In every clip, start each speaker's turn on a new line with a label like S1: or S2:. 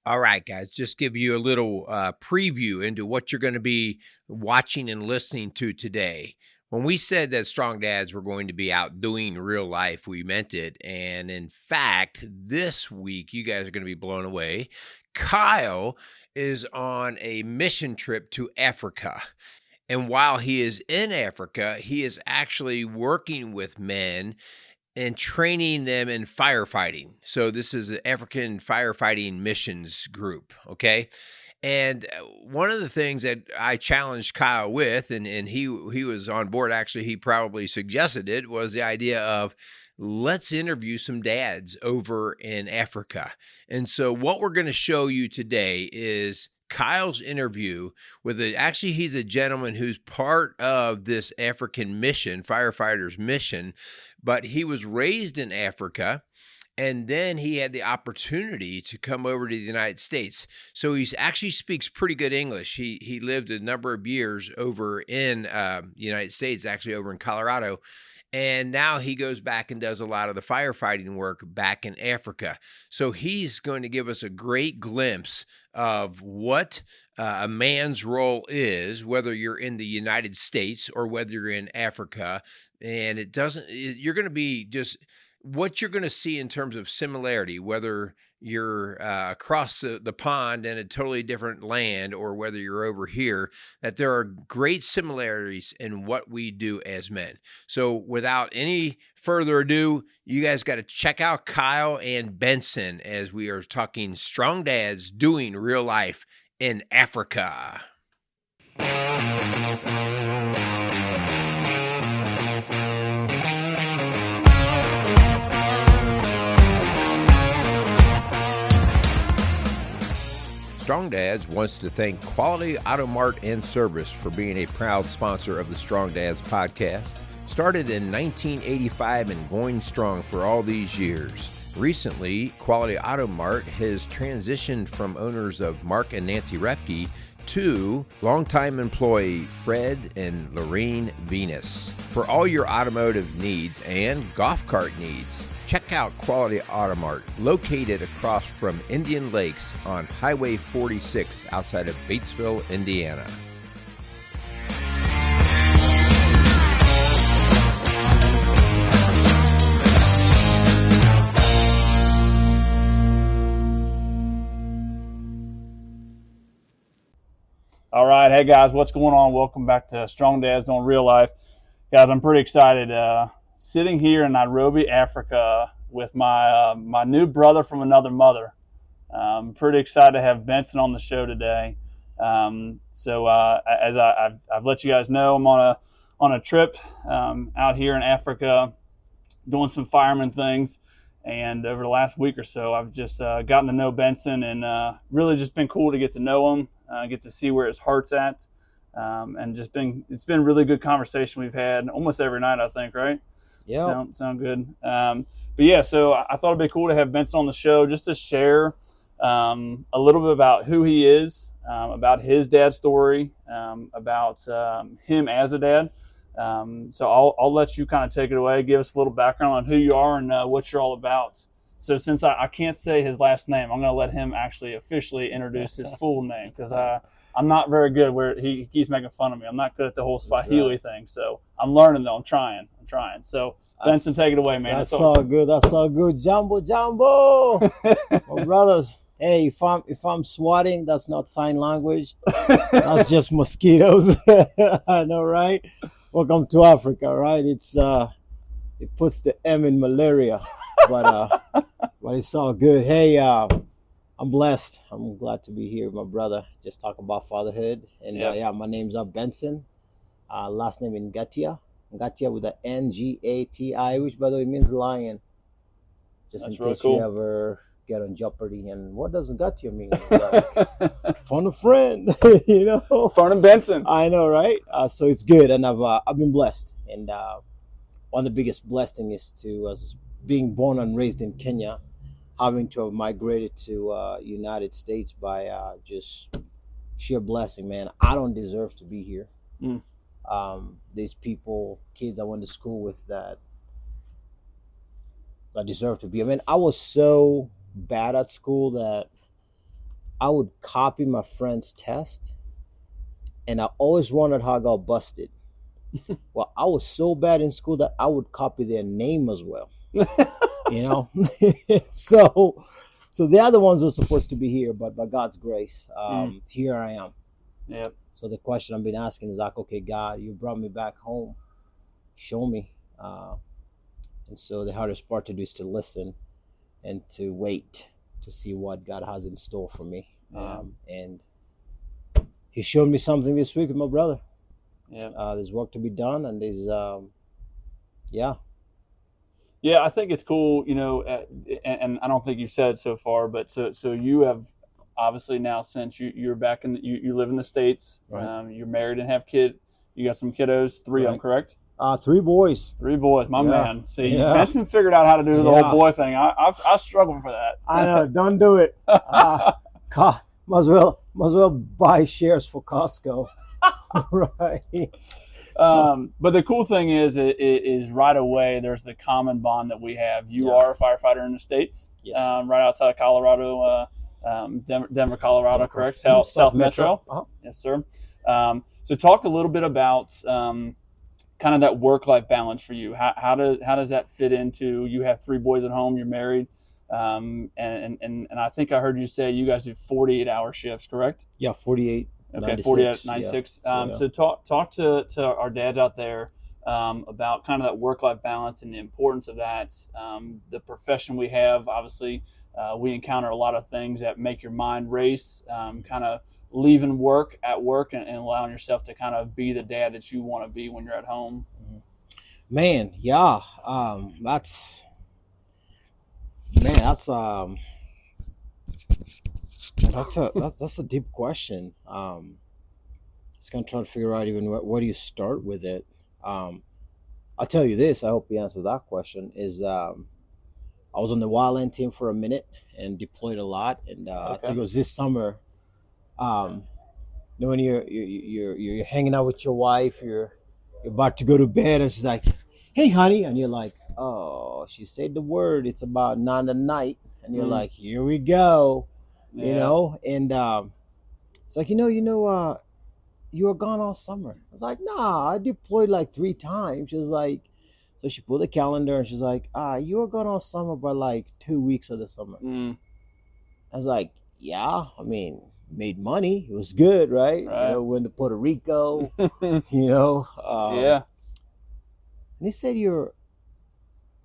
S1: All right, guys, just give you a little preview into what you're going to be watching and listening to today. When we said that Strong Dads were going to be out doing real life, we meant it. And in fact, this week, you guys are going to be blown away. Kyle is on a mission trip to Africa. And while he is in Africa, he is actually working with men and training them in firefighting. So this is the African Firefighting Missions group, okay? And one of the things that I challenged Kyle with, and he was on board, actually, he probably suggested it, was the idea of let's interview some dads over in Africa. And so what we're going to show you today is Kyle's interview with actually he's a gentleman who's part of this African mission, Firefighters Mission, but he was raised in Africa. And then he had the opportunity to come over to the United States. So he actually speaks pretty good English. He lived a number of years over in the United States, actually over in Colorado. And now he goes back and does a lot of the firefighting work back in Africa. So he's going to give us a great glimpse of what a man's role is, whether you're in the United States or whether you're in Africa. And you're going to be just what you're going to see in terms of similarity, whether you're across the pond in a totally different land or whether you're over here, that there are great similarities in what we do as men. So without any further ado, you guys got to check out Kyle and Benson as we are talking Strong Dads doing real life in Africa. Strong Dads wants to thank Quality Auto Mart and Service for being a proud sponsor of the Strong Dads podcast. Started in 1985 and going strong for all these years. Recently, Quality Auto Mart has transitioned from owners of Mark and Nancy Repke to longtime employee Fred and Lorraine Venus. For all your automotive needs and golf cart needs, check out Quality Auto Mart, located across from Indian Lakes on Highway 46 outside of Batesville, Indiana.
S2: All right. Hey, guys, what's going on? Welcome back to Strong Dads Doing Real Life. Guys, I'm pretty excited. Sitting here in Nairobi, Africa with my new brother from another mother. I'm pretty excited to have Benson on the show today. As I've let you guys know, I'm on a trip out here in Africa doing some fireman things. And over the last week or so, I've just gotten to know Benson and really just been cool to get to know him. Get to see where his heart's at, and it's been really good conversation we've had almost every night, I think, right?
S3: Yeah.
S2: Sound good. But yeah, so I thought it'd be cool to have Benson on the show just to share a little bit about who he is, about his dad's story, about him as a dad. So I'll let you kind of take it away, give us a little background on who you are and what you're all about. So since I can't say his last name, I'm going to let him actually officially introduce his full name because I'm not very good where he keeps making fun of me. I'm not good at the whole Swahili thing. So I'm learning, though. I'm trying. So Benson, take it away, man.
S3: That's all good. That's all good. Jumbo. My brothers. Hey, if I'm swatting, that's not sign language. That's just mosquitoes. I know, right? Welcome to Africa, right? It puts the M in malaria. But it's all good. Hey, I'm blessed. I'm glad to be here with my brother. Just talk about fatherhood. And my name's Benson. Last name Ngatia. Ngatia with the Ngati, which by the way means lion. Just
S2: That's
S3: in
S2: really
S3: case
S2: cool.
S3: you ever get on Jeopardy. And what does Ngatia mean? Like, fun of friend, you know.
S2: Fun and Benson.
S3: I know, right? So it's good, and I've been blessed. And one of the biggest blessings is to being born and raised in Kenya, having to have migrated to United States by just sheer blessing, man. I don't deserve to be here. There's kids I went to school with that deserve to be. I mean, I was so bad at school that I would copy my friend's test, and I always wondered how I got busted. Well, I was so bad in school that I would copy their name as well. You know, so the other ones were supposed to be here, but by God's grace, here I am.
S2: Yep.
S3: So the question I've been asking is like, okay, God, you brought me back home. Show me. And so the hardest part to do is to listen and to wait to see what God has in store for me. And he showed me something this week with my brother.
S2: Yeah.
S3: There's work to be done, and there's yeah.
S2: Yeah, I think it's cool, you know, and I don't think you've said so far, but so you have obviously now, since you're back in, you live in the States,
S3: Right.
S2: You're married and have you got some kiddos, 3 of them, correct?
S3: 3 boys.
S2: 3 boys, my
S3: Yeah.
S2: man. See,
S3: Yeah.
S2: Benson figured out how to do the whole boy thing. I struggle for that.
S3: I know, don't do it. God, might as well buy shares for Costco. Right.
S2: But the cool thing is right away there's the common bond that we have. You are a firefighter in the States,
S3: Yes.
S2: right outside of Colorado, Denver, Colorado, correct? South Metro.
S3: Uh-huh.
S2: Yes, sir. So talk a little bit about kind of that work-life balance for you. How does that fit into, you have 3 boys at home, you're married, and I think I heard you say you guys do 48-hour shifts, correct?
S3: Yeah, 48.
S2: Okay,
S3: 96,
S2: 48, 96.
S3: Yeah.
S2: So talk to our dads out there about kind of that work-life balance and the importance of that. The profession we have, obviously, we encounter a lot of things that make your mind race, kind of leaving work at work and allowing yourself to kind of be the dad that you want to be when you're at home.
S3: Man, yeah. That's a deep question. Just gonna try to figure out even where do you start with it. I'll tell you this. I hope he answers that question. Is I was on the wildland team for a minute and deployed a lot, and I think it was this summer. You know, when you're hanging out with your wife, you're about to go to bed, and she's like, "Hey, honey," and you're like, "Oh, she said the word. It's about 9 at night," and you're like, "Here we go."
S2: Yeah.
S3: You know, and it's like, you were gone all summer. I was like, nah, I deployed like 3 times. She's like, so she pulled the calendar and she's like, you were gone all summer, but like 2 weeks of the summer. I was like, yeah, I mean, made money. It was good, right? You know, went to Puerto Rico, you know.
S2: Yeah.
S3: And he said, your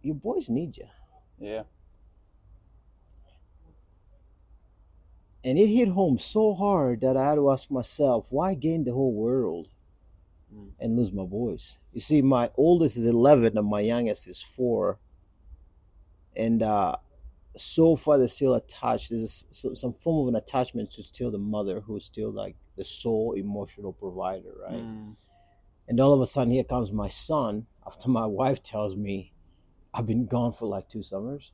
S3: boys need you.
S2: Yeah.
S3: And it hit home so hard that I had to ask myself, why gain the whole world and lose my boys? You see, my oldest is 11 and my youngest is 4. And so far they're still attached. There's some form of an attachment to still the mother, who's still like the sole emotional provider, right? And all of a sudden, here comes my son, after my wife tells me I've been gone for like 2 summers.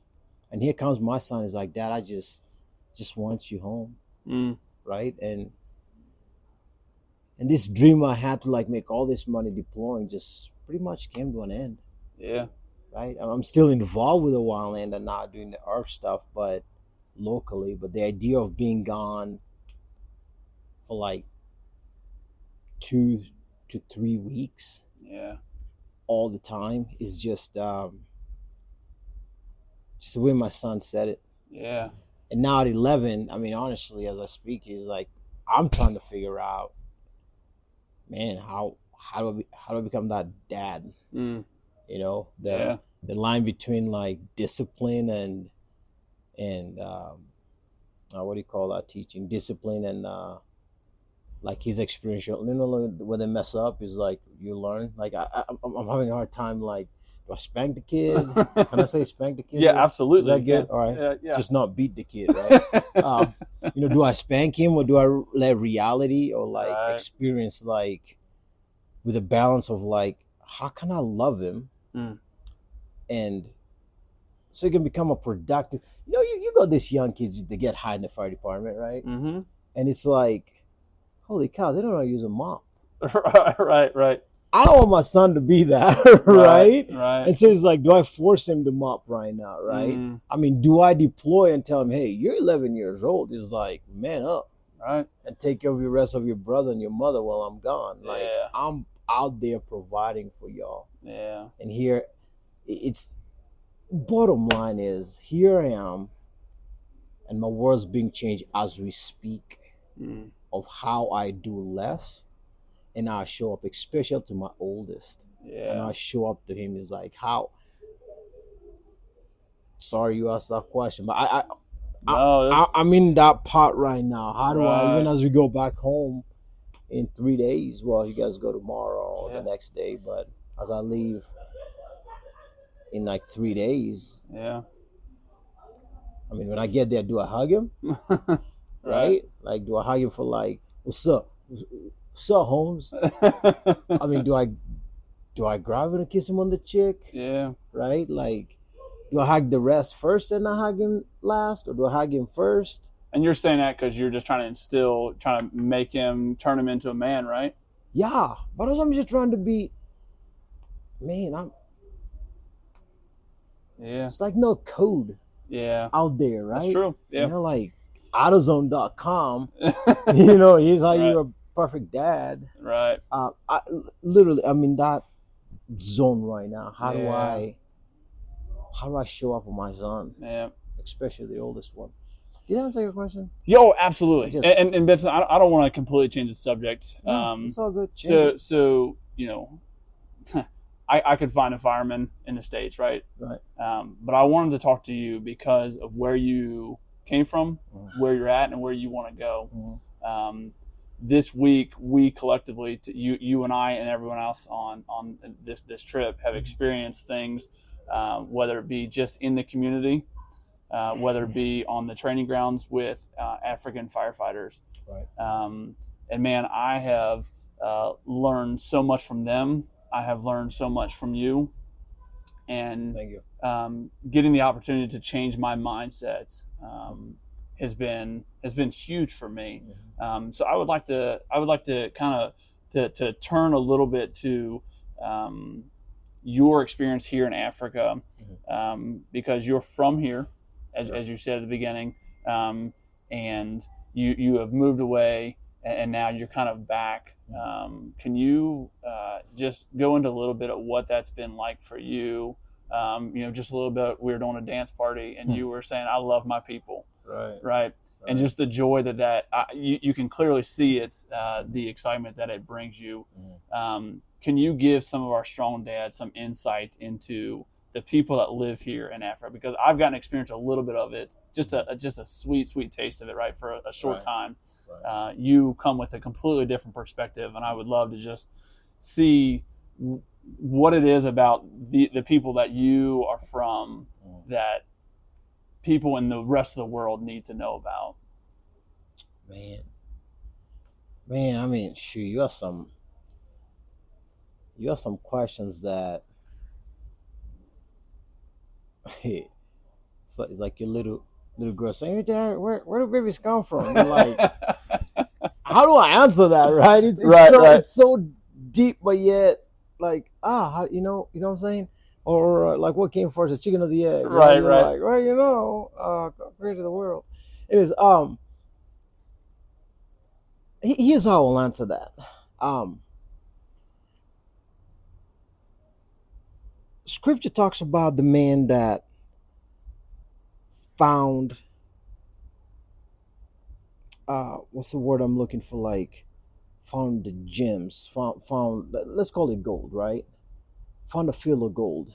S3: And here comes my son, is like, Dad, I just want you home, right? And this dream I had to like make all this money deploying just pretty much came to an end.
S2: Yeah.
S3: Right? I'm still involved with the wildland and not doing the earth stuff, but locally. But the idea of being gone for like 2 to 3 weeks, all the time, is just the way my son said it.
S2: Yeah.
S3: And now at 11, I mean, honestly, as I speak, he's like, I'm trying to figure out, man, how do I become that dad? You know, the line between like discipline and what do you call that, teaching? Discipline and like his experiential. You know, when they mess up, is like you learn. Like I'm having a hard time. Like, do I spank the kid? Can I say spank the kid?
S2: Yeah, absolutely.
S3: Is that good? All right.
S2: Yeah.
S3: Just not beat the kid, right? You know, do I spank him, or do I let reality or like experience, like with a balance of like, how can I love him? And so he can become a productive, you know, you got these young kids, they get hired in the fire department, right? And it's like, holy cow, they don't know how to use a mop.
S2: Right.
S3: I don't want my son to be that, right?
S2: Right.
S3: And so it's like, do I force him to mop right now, right? I mean, do I deploy and tell him, hey, you're 11 years old? It's like, man up.
S2: Right.
S3: And take care of the rest of your brother and your mother while I'm gone. Like, I'm out there providing for y'all.
S2: Yeah.
S3: And here, it's, bottom line is, here I am, and my world's being changed as we speak of how I do less. And I show up, especially to my oldest.
S2: Yeah.
S3: And I show up to him. He's like, how? Sorry you asked that question. But I'm in that part right now. How do I, even as we go back home in 3 days, well, you guys go tomorrow or the next day, but as I leave in like 3 days, I mean, when I get there, do I hug him? Right? Like, do I hug him for like, what's up? So Holmes, I mean, do I grab him and kiss him on the cheek?
S2: Yeah.
S3: Right? Like, do I hug the rest first and I hug him last, or do I hug him first?
S2: And you're saying that because you're just trying to make him, turn him into a man, right?
S3: Yeah, but also I'm just trying to be, man. It's like no code. Out there, right?
S2: That's true. Yeah.
S3: You know, like AutoZone.com. You know, here's how you're a perfect dad.
S2: Right.
S3: I literally, I'm in that zone right now. How do I show up for my son?
S2: Yeah.
S3: Especially the oldest one. Did I answer your question?
S2: Yo, absolutely. And Benson, I don't want to completely change the subject.
S3: It's all good.
S2: So you know, I could find a fireman in the States, right?
S3: Right.
S2: But I wanted to talk to you because of where you came from, where you're at, and where you want to go. This week, we collectively, you and I and everyone else on this trip have experienced things, whether it be just in the community, whether it be on the training grounds with African firefighters.
S3: Right.
S2: And man, I have learned so much from them. I have learned so much from you, and
S3: thank you.
S2: Getting the opportunity to change my mindset has been huge for me. So I would like to kind of to turn a little bit to your experience here in Africa, because you're from here, as you said at the beginning, and you have moved away. And now you're kind of back. Can you just go into a little bit of what that's been like for you? Just a little bit. We were doing a dance party, and you were saying, "I love my people." Right. And just the joy that you can clearly see it's the excitement that it brings you. Can you give some of our strong dads some insight into the people that live here in Africa? Because I've gotten to experience a little bit of it, just a sweet taste of it, right, for a short time. You come with a completely different perspective, and I would love to just see what it is about the people that you are from that people in the rest of the world need to know about.
S3: Man, I mean, shoot, you have some questions that it's like your little girl saying, "Hey, Dad, where do babies come from?" You're like, how do I answer that? Right? It's so deep, but yet like how, you know what I'm saying? Or like, what came first, the chicken or the egg?
S2: Right.
S3: Like, God created the world. It is here's how I'll answer that. Scripture talks about the man that found what's the word I'm looking for? Like, found the gems, found let's call it gold, right? Found a field of gold.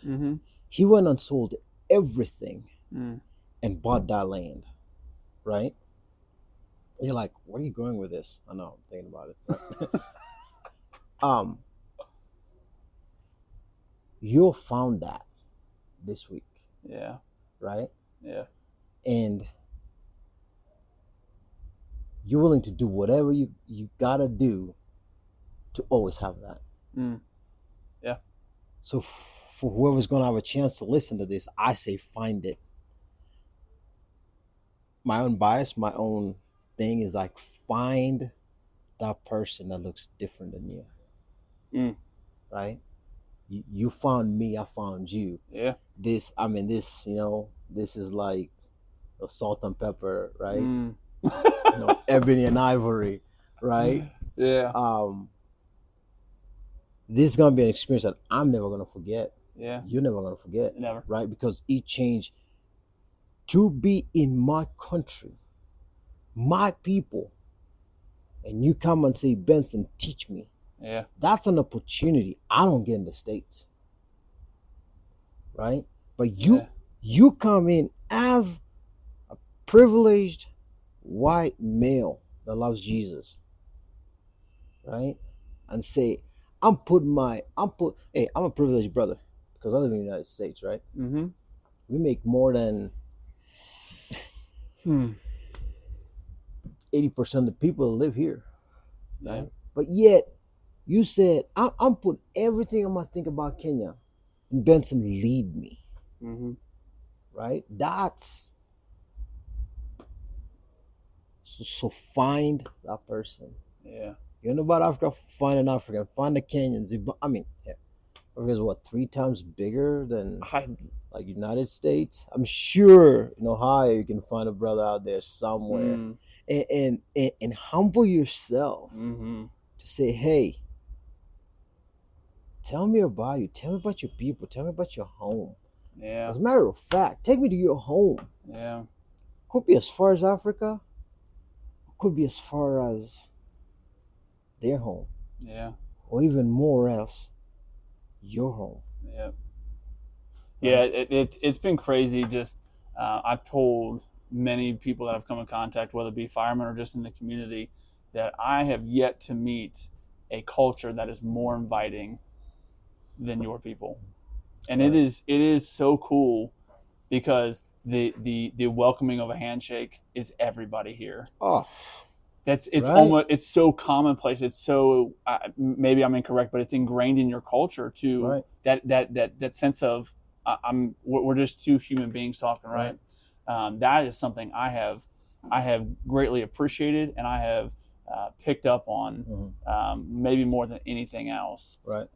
S3: He went and sold everything and bought that land, right? You're like, where are you going with this? I know, I'm thinking about it. You found that this week.
S2: Yeah.
S3: Right?
S2: Yeah.
S3: And you're willing to do whatever you gotta do to always have that.
S2: Yeah.
S3: So for whoever's gonna have a chance to listen to this, I say find it. My own bias, my own thing is like, find that person that looks different than you. right? You found me, I found you.
S2: Yeah.
S3: This, I mean, this, this is like a salt and pepper, right?
S2: Mm.
S3: Ebony and ivory, right?
S2: Yeah.
S3: This is gonna be an experience that I'm never gonna forget.
S2: Yeah.
S3: You're never gonna forget.
S2: Never.
S3: Right? Because it changed to be in my country, my people, and you come and say, Benson, teach me.
S2: Yeah.
S3: That's an opportunity I don't get in the States. Right? But you come in as a privileged white male that loves Jesus. Right? And say, I'm a privileged brother because I live in the United States, right?
S2: Mm-hmm.
S3: We make more than 80% of the people that live here.
S2: Yeah.
S3: Right? But yet, you said, I'm putting everything I'm going to think about Kenya, and Benson, lead me.
S2: Mm-hmm.
S3: Right? That's... So find that person.
S2: Yeah.
S3: You know about Africa? Find an African. Find the Kenyans. I mean, Africa is what, 3 times bigger than like United States? I'm sure in Ohio you can find a brother out there somewhere. And humble yourself
S2: to
S3: say, hey, tell me about you. Tell me about your people. Tell me about your home.
S2: Yeah.
S3: As a matter of fact, take me to your home.
S2: Yeah.
S3: Could be as far as Africa. Could be as far as their home.
S2: Yeah.
S3: Or even more or else, your home.
S2: Yeah.
S3: Right?
S2: Yeah, it's been crazy. Just I've told many people that I've come in contact, whether it be firemen or just in the community, that I have yet to meet a culture that is more inviting than your people. And
S3: right.
S2: it is so cool because the welcoming of a handshake is everybody here.
S3: Oh,
S2: it's
S3: right.
S2: almost, it's so commonplace. It's so maybe I'm incorrect, but it's ingrained in your culture too.
S3: Right.
S2: That sense of we're just 2 human beings talking, right? That is something I have greatly appreciated, and I have picked up on maybe more than anything else.
S3: Right.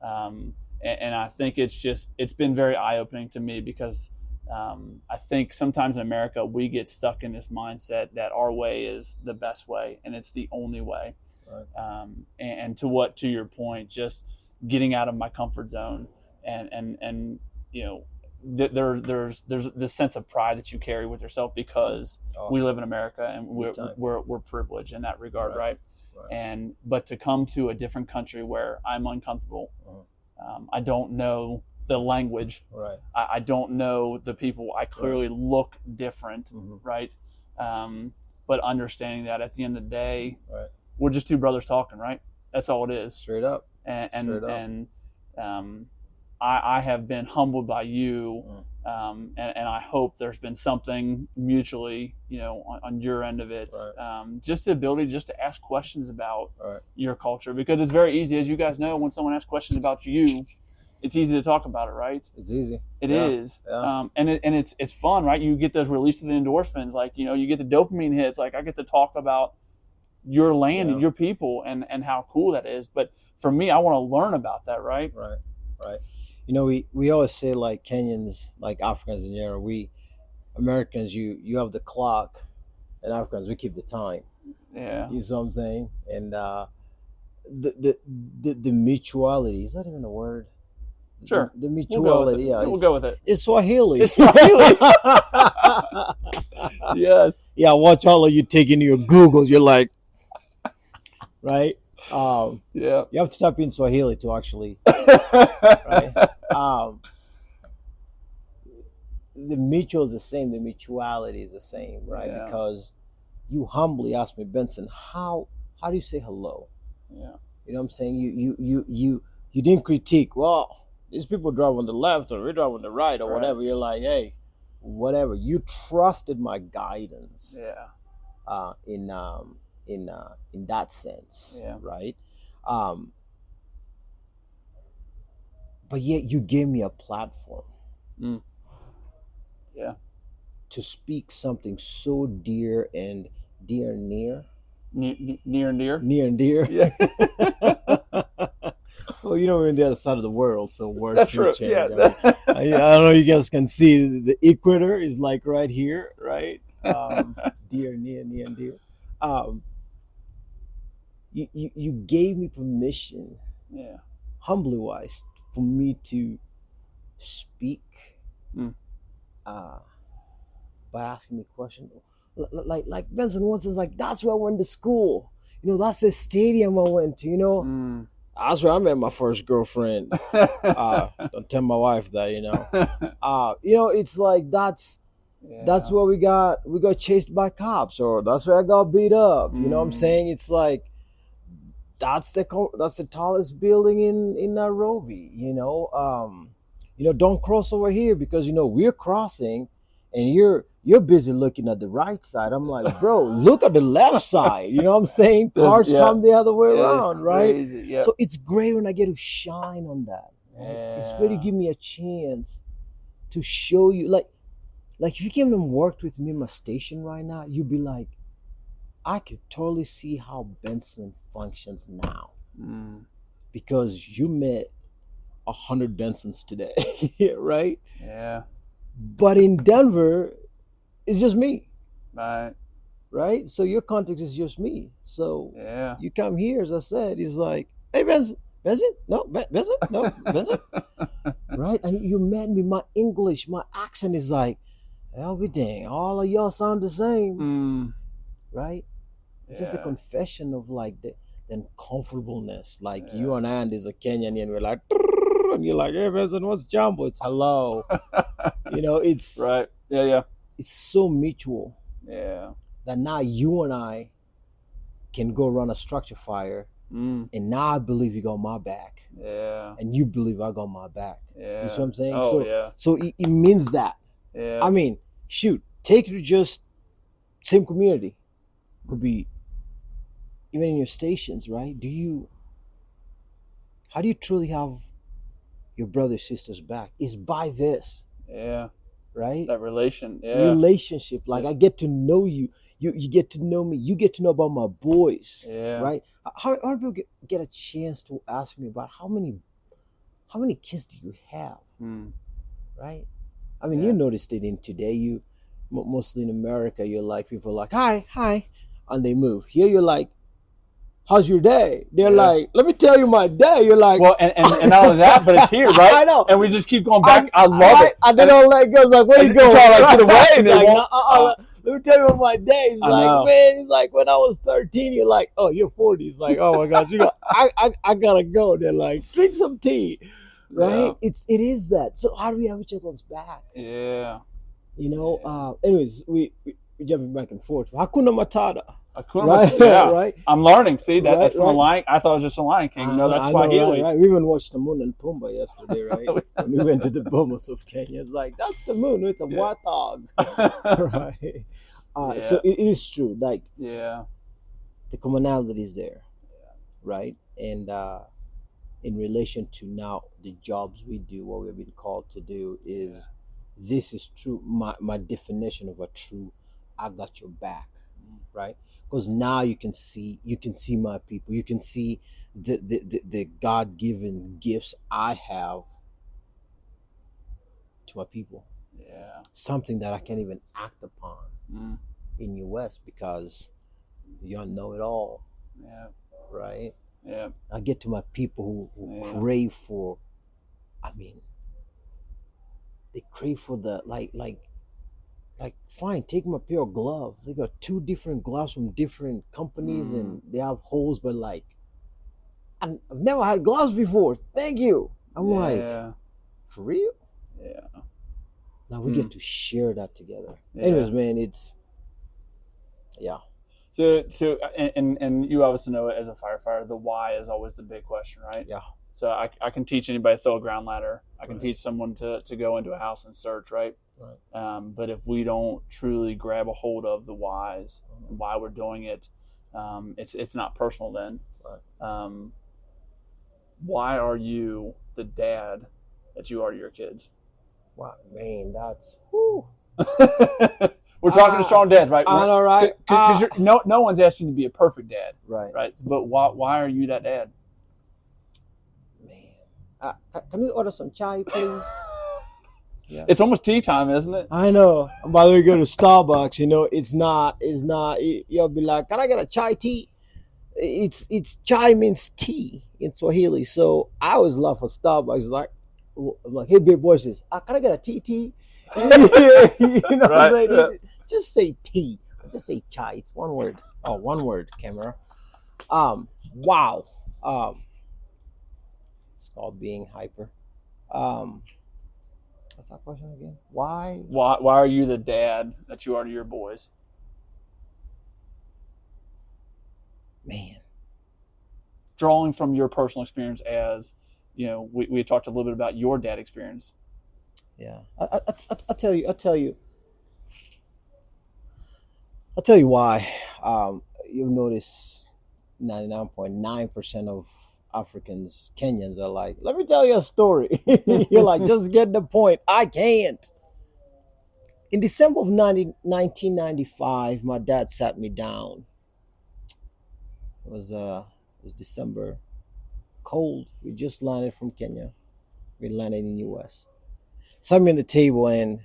S2: And I think it's been very eye-opening to me because I think sometimes in America we get stuck in this mindset that our way is the best way and it's the only way. Right. And to your point, just getting out of my comfort zone and there's this sense of pride that you carry with yourself because we live in America and we're privileged in that regard, right? But to come to a different country where I'm uncomfortable, I don't know the language,
S3: right?
S2: I don't know the people. I clearly look different, right? But understanding that at the end of the day, we're just 2 brothers talking, right? That's all it is.
S3: Straight up.
S2: I have been humbled by you, and I hope there's been something mutually, on your end of it. Just the ability just to ask questions about your culture, because it's very easy, as you guys know, when someone asks questions about you, it's easy to talk about it, right?
S3: It's easy.
S2: It is. Yeah. And it's fun, right? You get those release of the endorphins, like, you get the dopamine hits. Like, I get to talk about your land and your people and how cool that is. But for me, I want to learn about that, right?
S3: Right. We always say, like, Kenyans, like Africans in general, we Americans, you have the clock, and Africans, we keep the time.
S2: Yeah.
S3: You see what I'm saying? And the mutuality, is that even a word?
S2: Sure.
S3: The mutuality,
S2: we'll go with it.
S3: It's Swahili.
S2: It's Swahili. Yes.
S3: Yeah, watch all of you taking your Googles. You're like, right?
S2: Yeah.
S3: You have to type in Swahili to actually, right? The mutual is the same. The mutuality is the same, right?
S2: Yeah.
S3: Because you humbly asked me, Benson, how do you say hello?
S2: Yeah.
S3: You know what I'm saying? You didn't critique, well, these people drive on the left or we drive on the right or whatever. You're like, hey, whatever. You trusted my guidance.
S2: Yeah.
S3: In that sense.
S2: Yeah.
S3: Right. But yet you gave me a platform.
S2: Yeah.
S3: To speak something so dear and near.
S2: Near and dear.
S3: Near and dear.
S2: Yeah.
S3: Well, we're on the other side of the world, so words
S2: That's
S3: do
S2: true.
S3: change.
S2: Yeah.
S3: I don't know. You guys can see the equator is like right here, right? Dear, near, and dear. Um, you gave me permission,
S2: Yeah.
S3: humbly wise, for me to speak uh, by asking me questions. Like Benson once is like, that's where I went to school. That's the stadium I went to. That's where I met my first girlfriend. Don't tell my wife that. It's like that's where we got chased by cops, or that's where I got beat up. You know what I'm saying? It's like that's the tallest building in Nairobi. Don't cross over here because we're crossing, and you're busy looking at the right side. I'm like, bro, look at the left side. You know what I'm saying? Cars come the other way around, right?
S2: Yep.
S3: So it's great when I get to shine on that. Right?
S2: Yeah.
S3: It's great to give me a chance to show you, like if you came and worked with me in my station right now, you'd be like, I could totally see how Benson functions now, because you met 100 Bensons today, right?
S2: Yeah.
S3: But in Denver, it's just me,
S2: right?
S3: So your context is just me. So you come here, as I said, it's like, hey, Benson, no, Benson, right? And you met me. My English, my accent is like, I'll be dang, all of y'all sound the same, right? It's just a confession of like the uncomfortableness. Like you and I, there's a Kenyan, and we're like, and you're like, hey, Benson, what's Jumbo? It's hello. It's
S2: right. Yeah.
S3: It's so mutual.
S2: Yeah.
S3: That now you and I can go run a structure fire, and now I believe you got my back.
S2: Yeah.
S3: And you believe I got my back.
S2: Yeah.
S3: You see what I'm saying?
S2: Oh,
S3: So it means that.
S2: Yeah.
S3: I mean, shoot, take it to just same community. Could be even in your stations, right? How do you truly have your brothers, sisters back? Is by this.
S2: Yeah.
S3: Right?
S2: That
S3: relationship. Like, I get to know you. You get to know me. You get to know about my boys.
S2: Yeah.
S3: Right? How do people get a chance to ask me about how many kids do you have? Right? I mean, you noticed it in today. Mostly in America, you're like, people are like, hi, and they move. Here you're like, how's your day? They're like, let me tell you my day. You're like,
S2: well, and not only that, but it's here, right?
S3: I know.
S2: And we just keep going back. I love it.
S3: And then all that goes like, where you going?
S2: Try to like get away.
S3: He's like, let me tell you about my day. He's like, man, he's like, when I was 13, you're like, oh, you're 40. He's like, oh my gosh, I gotta go. They're like, drink some tea, right? Yeah. It is that. So how do we have each other's back?
S2: Yeah.
S3: Anyways, we jumping back and forth. Hakuna Matata.
S2: Right? Yeah. Right. I'm learning. See, that's from a Lion. I thought it was just a Lion King. No, that's Swahili.
S3: Right. We even watched Timon and Pumbaa yesterday, right? When we went to the Bomas of Kenya, it's like, that's Timon. It's a warthog, right? So it is true. Like, the commonality is there, right? And in relation to now the jobs we do, what we've been called to do is, this is true. My definition of a true, I got your back, right? Because now you can see my people. You can see the God-given gifts I have to my people.
S2: Yeah.
S3: Something that I can't even act upon in US because y'all know it all.
S2: Yeah.
S3: Right?
S2: Yeah.
S3: I get to my people who crave for, they crave for the like fine, take them a pair of gloves. They got 2 different gloves from different companies and they have holes, but like, I've never had gloves before. Thank you. I'm like, for real?
S2: Yeah.
S3: Now we get to share that together. Anyways, man, it's
S2: So and you obviously know it as a firefighter, the why is always the big question, right?
S3: Yeah.
S2: So I can teach anybody to throw a ground ladder. I can teach someone to go into a house and search, right?
S3: Right.
S2: But if we don't truly grab a hold of the whys and why we're doing it, it's not personal then.
S3: Right.
S2: Why are you the dad that you are to your kids?
S3: Wow, man, that's whoo.
S2: We're talking to strong dads, right?
S3: I know, right?
S2: Because no one's asking you to be a perfect dad,
S3: right?
S2: Right. But why are you that dad?
S3: Man, can we order some chai, please? Yeah.
S2: It's almost tea time, isn't it?
S3: I know. By the way, go to Starbucks. You'll be like, can I get a chai tea? It's chai means tea in Swahili. So I always love for Starbucks. I'm like, hey, big voices, can I get a tea? You know what I'm saying?
S2: Yeah.
S3: Just say tea. Just say chai. It's one word. Oh, one word, camera. Wow. It's called being hyper. What's that question again? Why?
S2: Why are you the dad that you are to your boys?
S3: Man.
S2: Drawing from your personal experience as, we talked a little bit about your dad experience.
S3: Yeah. I'll tell you why. You'll notice 99.9% of Africans, Kenyans are like, let me tell you a story. You're like, just get the point. I can't. In December of 1995, my dad sat me down. It was December, cold. We just landed from Kenya. We landed in the US. Sat me on the table, and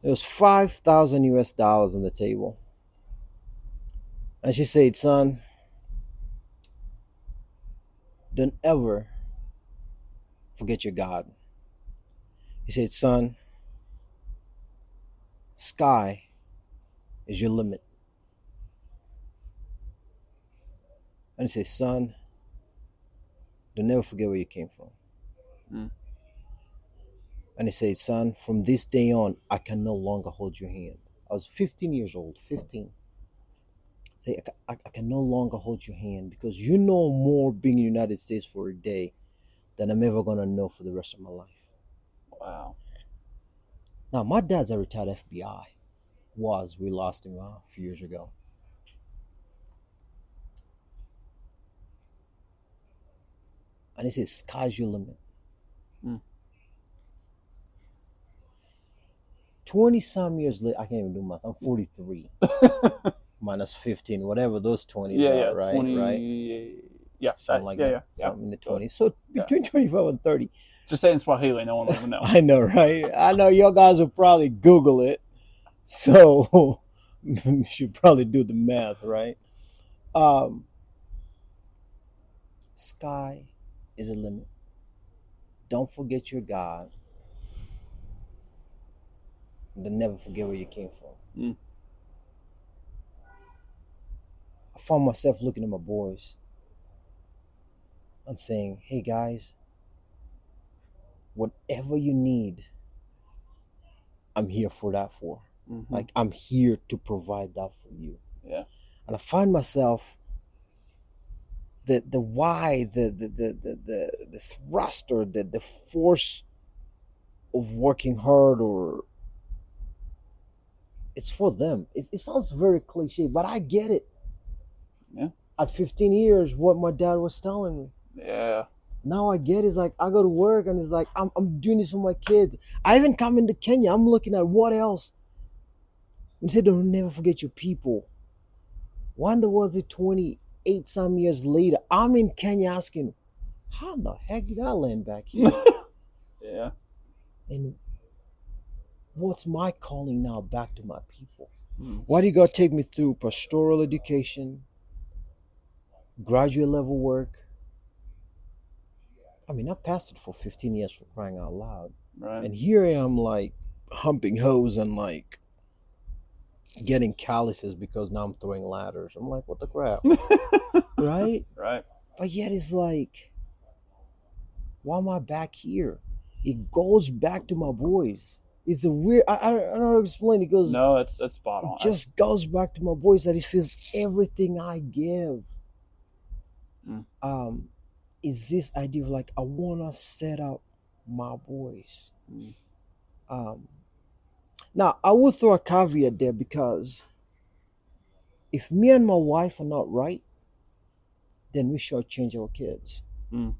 S3: there was $5,000 on the table. And she said, son, don't ever forget your God. He said, son, sky is your limit. And he said, son, don't ever forget where you came from.
S2: Mm.
S3: And he said, son, from this day on, I can no longer hold your hand. I was 15 years old, 15. Say, I can no longer hold your hand because you know more being in the United States for a day than I'm ever going to know for the rest of my life.
S2: Wow.
S3: Now, my dad's a retired FBI. We lost him a few years ago. And he says, sky's your limit. 20-some years later, I can't even do math. I'm 43. Minus 15, whatever those 20s are, right?
S2: 20,
S3: right?
S2: Yeah,
S3: something like that. Something in the 20s. So between 25 and 30.
S2: Just say it in Swahili, no one will even know.
S3: I know, right? I know your guys will probably Google it. So you should probably do the math, right? Sky is a limit. Don't forget your God. And then never forget where you came from.
S2: Mm.
S3: I found myself looking at my boys and saying, hey guys, whatever you need, I'm here for that for.
S2: Mm-hmm.
S3: Like, I'm here to provide that for you.
S2: Yeah.
S3: And I find myself the why, the thrust, or the force of working hard, or it's for them. It sounds very cliche, but I get it.
S2: Yeah.
S3: At 15 years, what my dad was telling me.
S2: Yeah.
S3: Now I get it. It's like, I go to work and it's like, I'm doing this for my kids. I even come into Kenya. I'm looking at what else. When you say don't never forget your people. Why in the world is it 28 some years later? I'm in Kenya asking, how the heck did I land back here?
S2: Yeah.
S3: And what's my calling now back to my people?
S2: Mm.
S3: Why do you God take me through pastoral education, graduate level work? I mean, I pastored for 15 years, for crying out loud.
S2: Right.
S3: And here I am, like, humping hose and, like, getting calluses because now I'm throwing ladders. I'm like, what the crap? Right?
S2: Right.
S3: But yet it's like, why am I back here? It goes back to my boys. It's a weird, I don't know how to explain it. Goes,
S2: no, it's spot on.
S3: It just goes back to my boys that it feels everything I give.
S2: Mm.
S3: Is this idea of like, I want to set up my boys.
S2: Mm.
S3: Now, I will throw a caveat there, because if me and my wife are not right, then we shortchange our kids.
S2: Mm.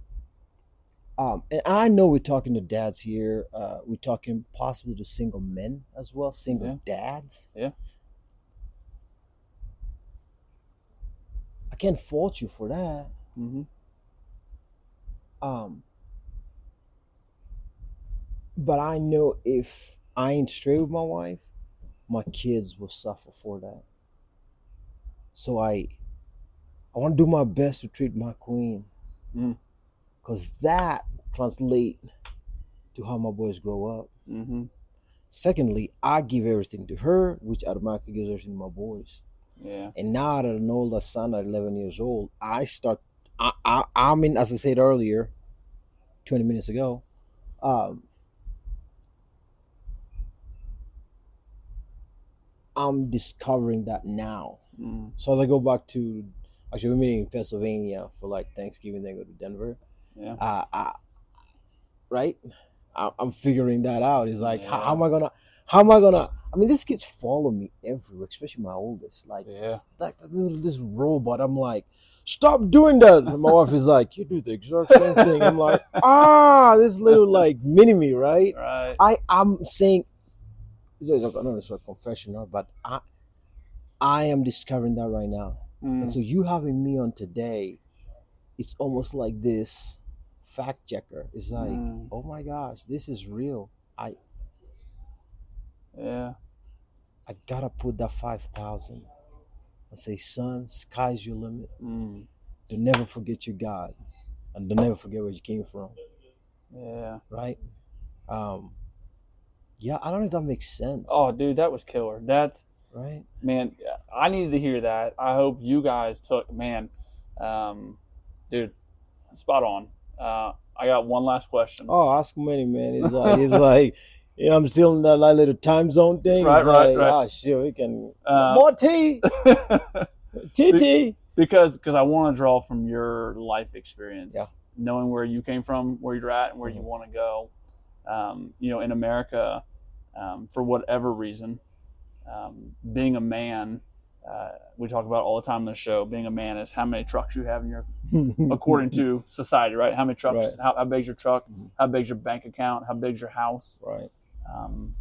S3: And I know we're talking to dads here. We're talking possibly to single men as well, single dads.
S2: Yeah.
S3: I can't fault you for that.
S2: Mm-hmm.
S3: But I know if I ain't straight with my wife, my kids will suffer for that. So I want to do my best to treat my queen, because that translate to how my boys grow up.
S2: Mm-hmm.
S3: Secondly, I give everything to her, which automatically gives everything to my boys.
S2: Yeah.
S3: And now that an older son at 11 years old, I mean, as I said earlier, 20 minutes ago, I'm discovering that now. So as I go back to, actually, we're meeting in Pennsylvania for like Thanksgiving, then go to Denver.
S2: Yeah.
S3: Right? I'm figuring that out. It's like,
S2: Yeah.
S3: how am I gonna, I mean, these kids follow me everywhere, especially my oldest. Like,
S2: Yeah.
S3: it's like this robot. I'm like, stop doing that. And my wife is like, you do the exact same thing. I'm like, this little like mini me, right?
S2: Right.
S3: I'm saying, I don't know, it's a confession, but I am discovering that right now. And so you having me on today, it's almost like this fact checker. It's like, oh my gosh, this is real.
S2: Yeah.
S3: I gotta put that 5,000 and say, son, sky's your limit. Don't never forget your God, and don't never forget where you came from.
S2: Yeah.
S3: Right? Yeah, I don't know if that makes sense.
S2: Oh, dude, that was killer. That's
S3: right.
S2: Man, I needed to hear that. I hope you guys took, dude, spot on. I got one last question.
S3: Oh, ask many, man. It's like, you know, I'm still in that little time zone thing.
S2: Right,
S3: it's
S2: right,
S3: like,
S2: right.
S3: oh shit, we can more tea. TT.
S2: Because I want to draw from your life experience,
S3: Yeah.
S2: knowing where you came from, where you're at, and where you want to go. You know, in America, for whatever reason, being a man, we talk about all the time on the show, being a man is how many trucks you have in your, according to society, right? How many trucks,
S3: Right.
S2: how big's your truck, how big's your bank account, how big's your house.
S3: Right.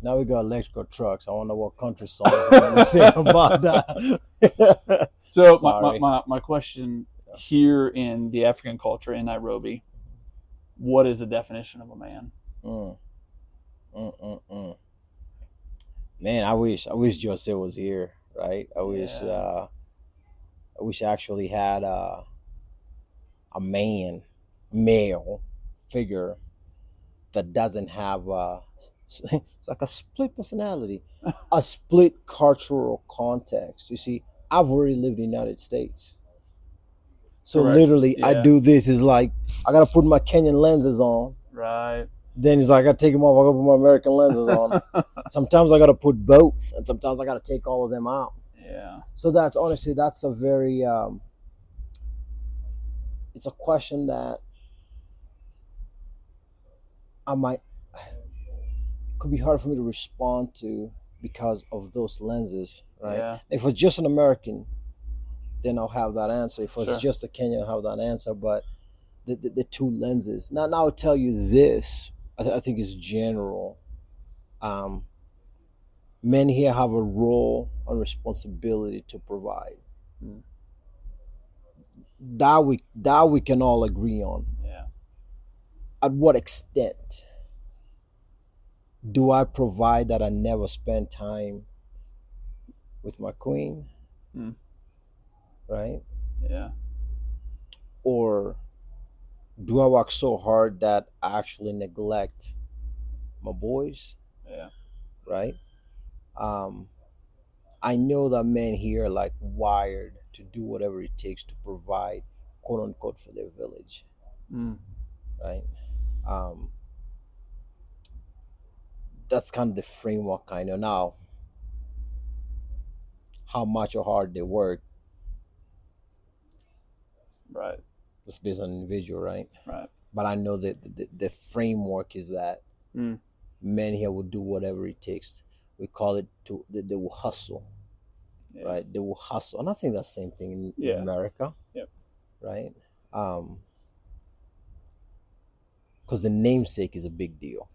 S3: Now we got electrical trucks. I wonder what country songs we're going to sing about that.
S2: So
S3: Sorry.
S2: my question here in the African culture in Nairobi, what is the definition of a man?
S3: Man, I wish Jose was here, right? I wish I actually had a male figure that doesn't have it's like a split personality, a split cultural context. You see, I've already lived in the United States. So
S2: Correct.
S3: literally,
S2: Yeah.
S3: I do this. Is like, I got to put my Kenyan lenses on.
S2: Right.
S3: Then it's like, I got to take them off. I got to put my American lenses on. Sometimes I got to put both. And sometimes I got to take all of them out.
S2: Yeah.
S3: So that's a very, it's a question that could be hard for me to respond to because of those lenses, right?
S2: Yeah.
S3: If it's just an American, then I'll have that answer. If it's
S2: Sure.
S3: just a Kenyan, I'll have that answer. But the two lenses. Now I'll tell you this. I think it's general. Men here have a role and responsibility to provide. That we can all agree on.
S2: Yeah.
S3: At what extent do I provide that I never spend time with my queen? Right?
S2: Yeah.
S3: Or do I work so hard that I actually neglect my boys?
S2: Yeah.
S3: Right? I know that men here are like wired to do whatever it takes to provide, quote unquote, for their village. Right? That's kind of the framework I know. Now, how much or hard they work,
S2: right,
S3: it's based on individual, right?
S2: Right.
S3: But I know that the framework is that men here will do whatever it takes. We call it they will hustle. Yeah. Right? They will hustle. And I think that's the same thing in America.
S2: Yep.
S3: Right? Because the namesake is a big deal.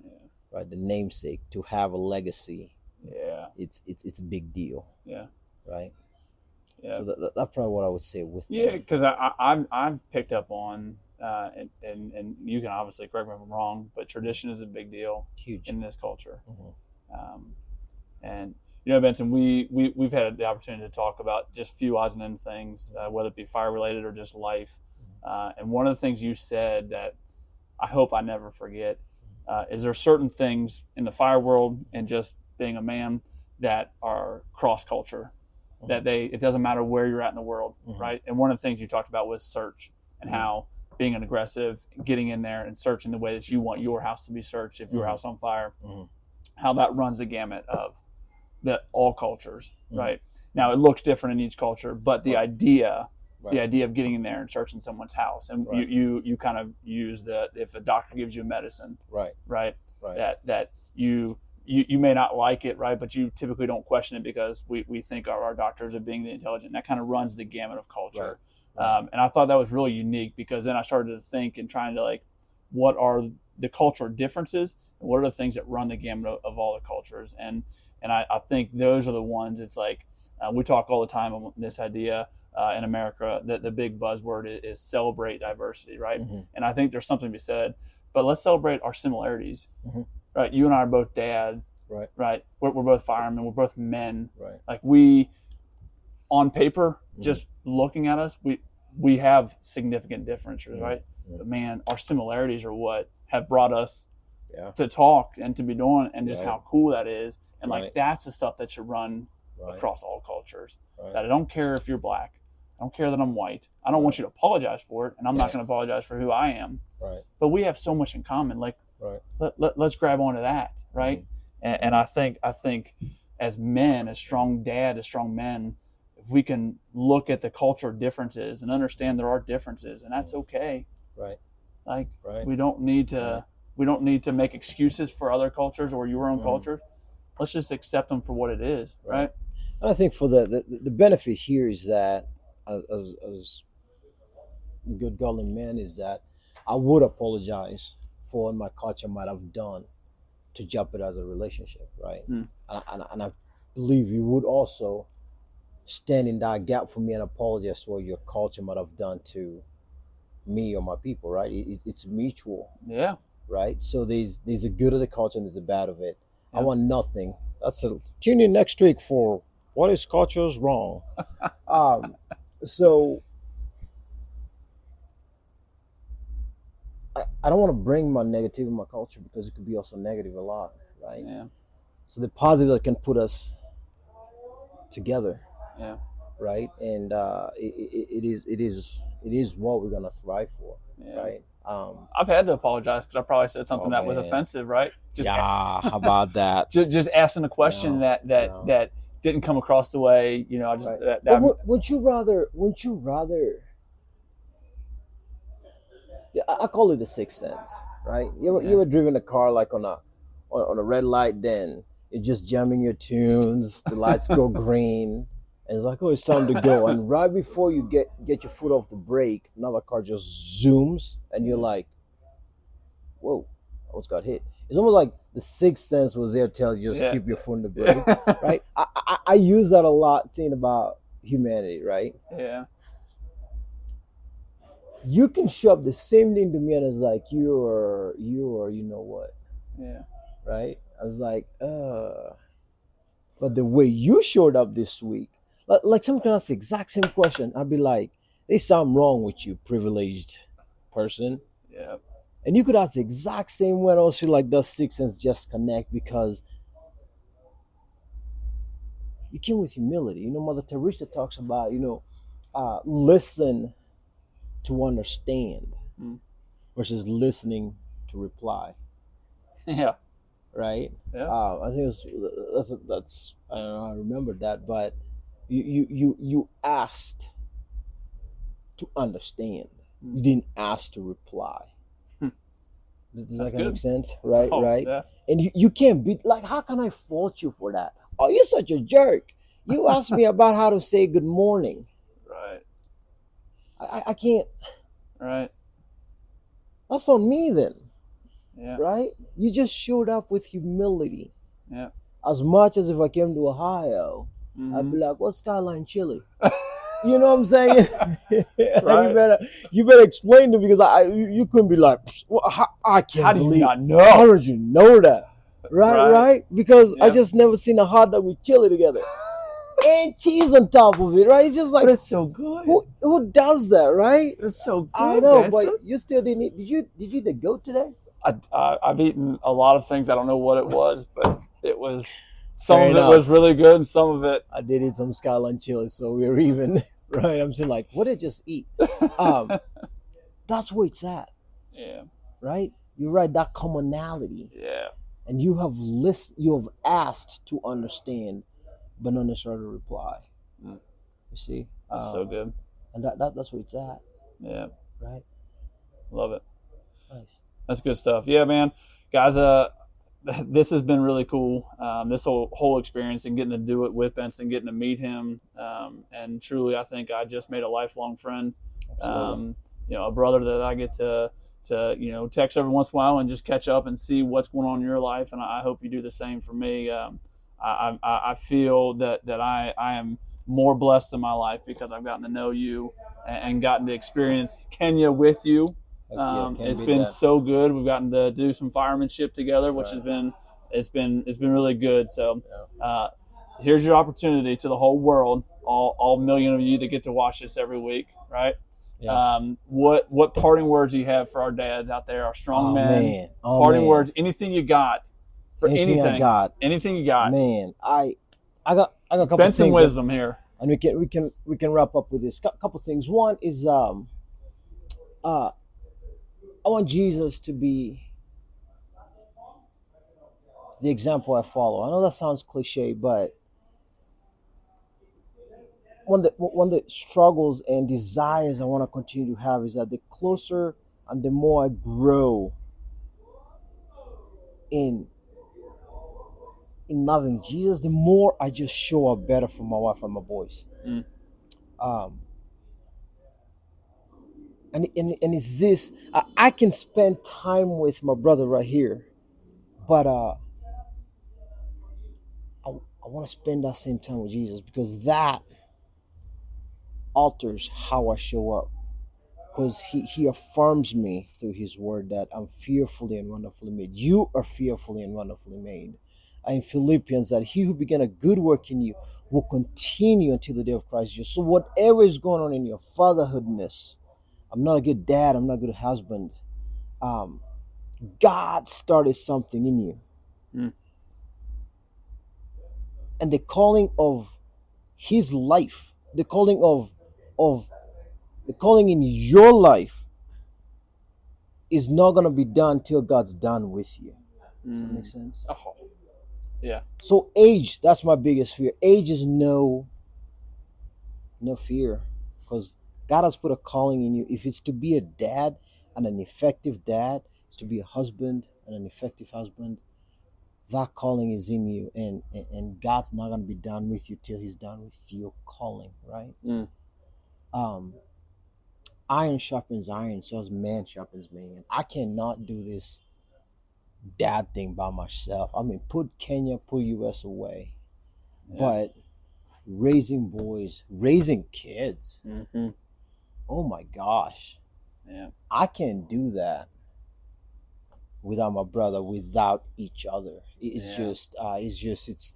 S3: Yeah. Right? The namesake, to have a legacy.
S2: Yeah.
S3: It's a big deal.
S2: Yeah.
S3: Right?
S2: Yeah.
S3: So that's probably what I would say with
S2: that. Yeah, because I've picked up on and you can obviously correct me if I'm wrong, but tradition is a big deal
S3: Huge.
S2: in this culture.
S3: Mm-hmm.
S2: And you know, Benson, we've had the opportunity to talk about just a few odds and ends things, whether it be fire related or just life. And one of the things you said that I hope I never forget is there certain things in the fire world and just being a man that are cross culture, that it doesn't matter where you're at in the world, right? And one of the things you talked about was search and how being an aggressive, getting in there and searching the way that you want your house to be searched if your house on fire, how that runs the gamut of all cultures, right? Now it looks different in each culture, but the idea of getting in there and searching someone's house, and you kind of use if a doctor gives you a medicine, right, that you may not like it, right, but you typically don't question it because we think our doctors are being the intelligent. And that kind of runs the gamut of culture. And I thought that was really unique because then I started to think and trying to what are the cultural differences and what are the things that run the gamut of all the cultures. And I think those are the ones. It's we talk all the time on this idea in America that the big buzzword is celebrate diversity, right? And I think there's something to be said, but let's celebrate our similarities, right? You and I are both dad, right? We're both firemen. We're both men. Like we, on paper, just looking at us, we have significant differences, right? But man, our similarities are what have brought us to talk and to be doing, and just how cool that is. And that's the stuff that should run across all cultures. That I don't care if you're black. I don't care that I'm white. I don't want you to apologize for it, and I'm not going to apologize for who I am. But we have so much in common. Let's grab onto that, right? And I think as men, as strong dads, as strong men, if we can look at the cultural differences and understand there are differences, and that's okay. We don't need to make excuses for other cultures or your own cultures. Let's just accept them for what it is, right?
S3: And I think for the benefit here is that as good godly men is that I would apologize for what my culture might have done to jeopardize a relationship, right? And I believe you would also stand in that gap for me and apologize for what your culture might have done to me or my people, right? It's mutual, right? So there's a good of the culture and there's a bad of it. I want nothing. Tune in next week for what is culture's wrong. So I don't want to bring my negative in my culture because it could be also negative a lot, right? So the positive that can put us together, right? And it is what we're gonna thrive for, right?
S2: I've had to apologize because I probably said something that was offensive, right?
S3: How about that?
S2: just asking a question that didn't come across the way, I just
S3: Wouldn't you rather I call it the sixth sense, right? You ever driven a car on a red light, then you're just jamming your tunes, the lights go green, and it's like, oh, it's time to go. And right before you get your foot off the brake, another car just zooms, and you're like, whoa, I almost got hit. It's almost like the sixth sense was there to tell you just keep your foot on the brake, right? I use that a lot thinking about humanity, right? You can show up the same thing to me and it's like, you are, you know what? Right? I was like, but the way you showed up this week, like someone can ask the exact same question. I'd be like, there's something wrong with you, privileged person. And you could ask the exact same one. Also, like, does sixth sense just connect? Because you came with humility. Mother Teresa talks about, listen to understand versus listening to reply. Right? I think that's I don't know, I remember that, but you asked to understand. You didn't ask to reply. Does that make sense? Right, right.
S2: Yeah.
S3: And you can't be like, how can I fault you for that? Oh, you're such a jerk. You asked me about how to say good morning.
S2: Right.
S3: I can't.
S2: Right.
S3: That's on me then.
S2: Yeah.
S3: Right? You just showed up with humility.
S2: Yeah.
S3: As much as if I came to Ohio, I'd be like, what's Skyline Chili? You know what I'm saying?
S2: Right.
S3: You better explain to me, because you couldn't be like, well, I can't
S2: How do you
S3: believe.
S2: not
S3: How
S2: know?
S3: did you know that? Right,
S2: Right.
S3: right. Because I
S2: Yeah.
S3: just never seen a hot dog with chili together and cheese on top of it. Right? It's just like,
S2: But it's so good.
S3: who does that? Right?
S2: It's so good.
S3: I know,
S2: Benson.
S3: but you still didn't eat. Did you eat the goat today?
S2: I've eaten a lot of things. I don't know what it was, but it was some
S3: Fair
S2: of it
S3: enough.
S2: was really good, and some of it.
S3: I did eat some Skyline chili, so we were even. Right? I'm saying, like, what did I just eat? That's where it's at.
S2: Yeah.
S3: Right? You're right. That commonality,
S2: Yeah.
S3: and you have you have asked to understand, but not necessarily reply.
S2: Mm.
S3: You see,
S2: That's so good.
S3: and that's where it's at.
S2: Yeah.
S3: Right?
S2: Love it.
S3: Nice.
S2: That's good stuff. Yeah, man. Guys, this has been really cool. This whole experience and getting to do it with Benson, getting to meet him, and truly, I think I just made a lifelong friend.
S3: Absolutely.
S2: A brother that I get to text every once in a while and just catch up and see what's going on in your life, and I hope you do the same for me. I feel that I am more blessed in my life because I've gotten to know you and gotten to experience Kenya with you. It's been so good. We've gotten to do some firemanship together, which has been it's been really good. So here's your opportunity to the whole world, all million of you that get to watch this every week, right?
S3: Yeah.
S2: What parting words do you have for our dads out there, our strong men?
S3: Man.
S2: Parting words, anything you got for anything
S3: I got.
S2: anything you got.
S3: Man, I got a couple
S2: Benson
S3: things
S2: wisdom here,
S3: and we can wrap up with this. Couple things. One is I want Jesus to be the example I follow. I know that sounds cliche, but one of the struggles and desires I want to continue to have is that the closer and the more I grow in loving Jesus, the more I just show up better for my wife and my boys.
S2: Mm.
S3: And it's this, I can spend time with my brother right here, but I want to spend that same time with Jesus, because that alters how I show up, because he affirms me through his word that I'm fearfully and wonderfully made. You are fearfully and wonderfully made. In Philippians, that he who began a good work in you will continue until the day of Christ Jesus. So whatever is going on in your fatherhoodness, I'm not a good dad, I'm not a good husband, God started something in you.
S2: Mm.
S3: And the calling of his life, the calling in your life is not going to be done till God's done with you. Does that make sense?
S2: Oh, yeah.
S3: So age, that's my biggest fear. Age is no fear, because God has put a calling in you. If it's to be a dad and an effective dad, it's to be a husband and an effective husband, that calling is in you, and God's not going to be done with you till he's done with your calling, right? Iron sharpens iron, so as man sharpens man. I cannot do this dad thing by myself. I mean, put Kenya, put US away, but raising boys, raising kids, oh my gosh, I can't do that without my brother, without each other. It's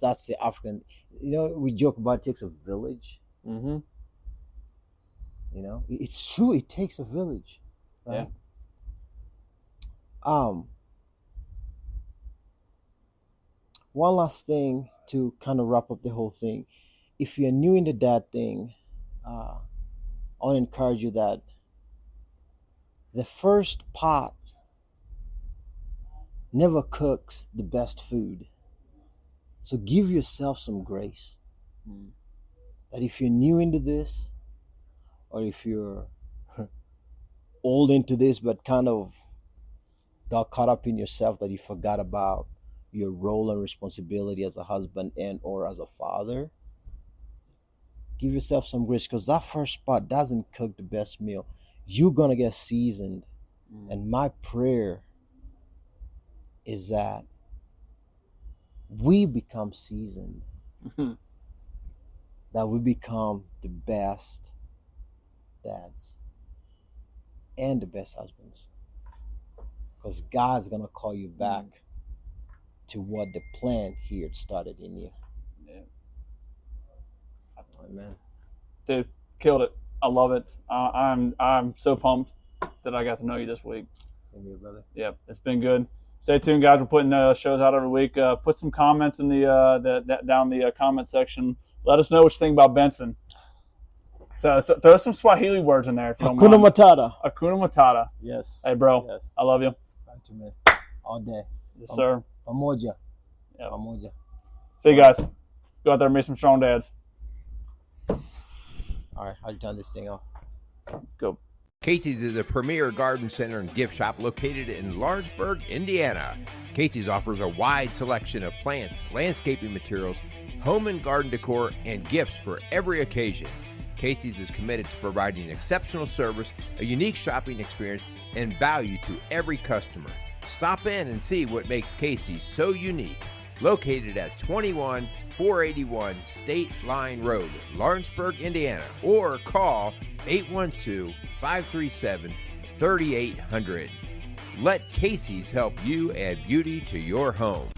S3: that's the African, we joke about it takes a village. It's true, it takes a village, right? One last thing to kind of wrap up the whole thing. If you're new in the dad thing, I want to encourage you that the first pot never cooks the best food. So give yourself some grace. That if you're new into this, or if you're old into this but kind of got caught up in yourself, that you forgot about your role and responsibility as a husband and or as a father, give yourself some grace, because that first pot doesn't cook the best meal. You're gonna get seasoned. And my prayer is that we become seasoned. that we become the best dads and the best husbands. Because God's going to call you back to what the plan He had started in you.
S2: Yeah.
S3: Amen.
S2: Dude, killed it. I love it. I'm so pumped that I got to know you this week.
S3: Same here, brother.
S2: Yep, it's been good. Stay tuned, guys. We're putting shows out every week. Put some comments in the down the comment section. Let us know what you think about Benson. So throw some Swahili words in there if you don't
S3: Hakuna
S2: mind.
S3: Matata.
S2: Hakuna Matata.
S3: Yes.
S2: Hey, bro.
S3: Yes.
S2: I love you.
S3: Right, man. All day.
S2: Yes, sir.
S3: Pamoja.
S2: Yep.
S3: Pamoja.
S2: See you guys. Go out there and meet some strong dads.
S3: All right, how do you turn this thing off?
S2: Go.
S1: Casey's is a premier garden center and gift shop located in Lawrenceburg, Indiana. Casey's offers a wide selection of plants, landscaping materials, home and garden decor, and gifts for every occasion. Casey's is committed to providing exceptional service, a unique shopping experience, and value to every customer. Stop in and see what makes Casey's so unique. Located at 21481 State Line Road, Lawrenceburg, Indiana, or call 812-537-3800. Let Casey's help you add beauty to your home.